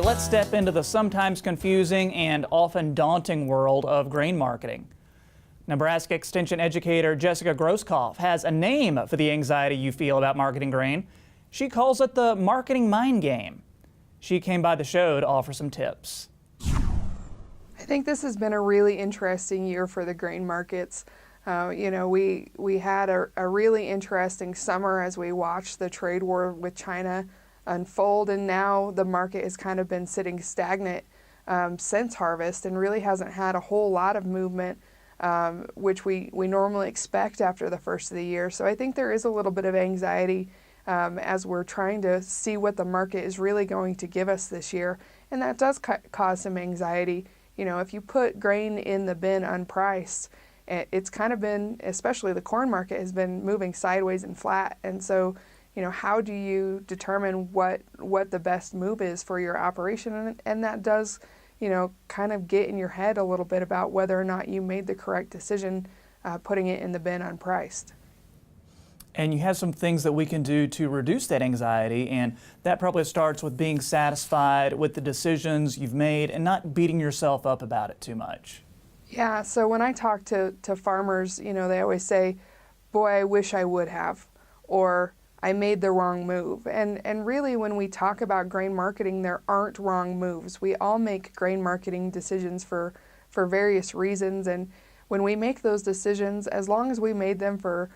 Let's step into the sometimes confusing and often daunting world of grain marketing. Nebraska Extension Educator Jessica Groskopf has a name for the anxiety you feel about marketing grain. She calls it the marketing mind game. She came by the show to offer some tips. I think this has been a really interesting year for the grain markets. We had a really interesting summer as we watched the trade war with China unfold, and now the market has kind of been sitting stagnant since harvest and really hasn't had a whole lot of movement, which we normally expect after the first of the year. So I think there is a little bit of anxiety as we're trying to see what the market is really going to give us this year, and that does cause some anxiety. You know, if you put grain in the bin unpriced, it's kind of been, especially the corn market, has been moving sideways and flat. And so, you know, how do you determine what the best move is for your operation? And that does, you know, kind of get in your head a little bit about whether or not you made the correct decision putting it in the bin unpriced. And you have some things that we can do to reduce that anxiety, and that probably starts with being satisfied with the decisions you've made and not beating yourself up about it too much. Yeah, so when I talk to farmers, you know, they always say, boy, I wish I would have, or I made the wrong move. And really, when we talk about grain marketing, there aren't wrong moves. We all make grain marketing decisions for various reasons, and when we make those decisions, as long as we made them for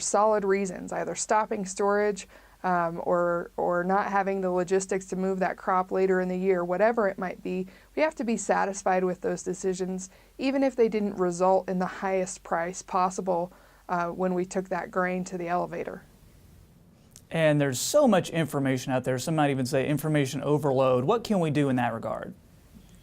solid reasons, either stopping storage or not having the logistics to move that crop later in the year, whatever it might be, we have to be satisfied with those decisions, even if they didn't result in the highest price possible when we took that grain to the elevator. And there's so much information out there, some might even say information overload. What can we do in that regard?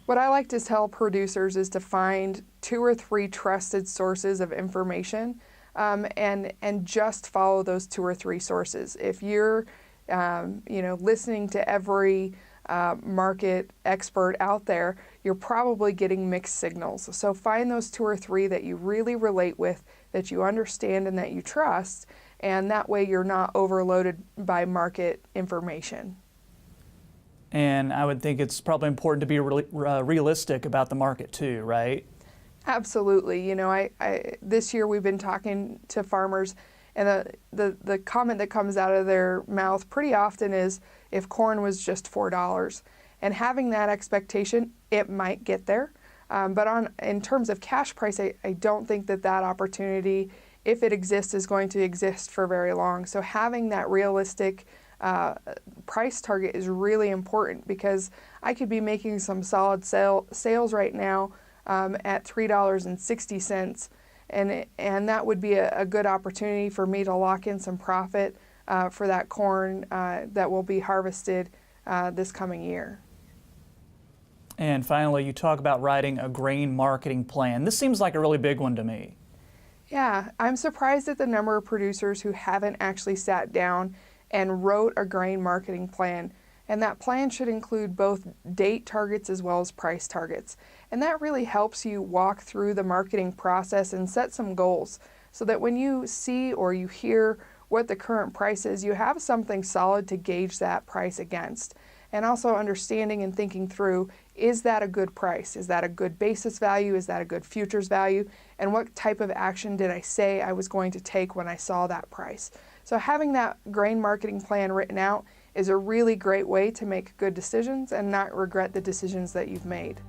What I like to tell producers is to find 2 or 3 trusted sources of information and just follow those 2 or 3 sources. If you're listening to every market expert out there, you're probably getting mixed signals. So find those 2 or 3 that you really relate with, that you understand and that you trust, and that way you're not overloaded by market information. And I would think it's probably important to be realistic about the market too, right? Absolutely. You know, I this year we've been talking to farmers, and the comment that comes out of their mouth pretty often is, if corn was just $4. And having that expectation, it might get there. But in terms of cash price, I don't think that opportunity, if it exists, is going to exist for very long. So having that realistic price target is really important, because I could be making some solid sales right now at $3.60, and that would be a good opportunity for me to lock in some profit for that corn that will be harvested this coming year. And finally, you talk about writing a grain marketing plan. This seems like a really big one to me. Yeah, I'm surprised at the number of producers who haven't actually sat down and wrote a grain marketing plan. And that plan should include both date targets as well as price targets. And that really helps you walk through the marketing process and set some goals, so that when you see or you hear what the current price is, you have something solid to gauge that price against. And also understanding and thinking through, is that a good price? Is that a good basis value? Is that a good futures value? And what type of action did I say I was going to take when I saw that price? So having that grain marketing plan written out is a really great way to make good decisions and not regret the decisions that you've made.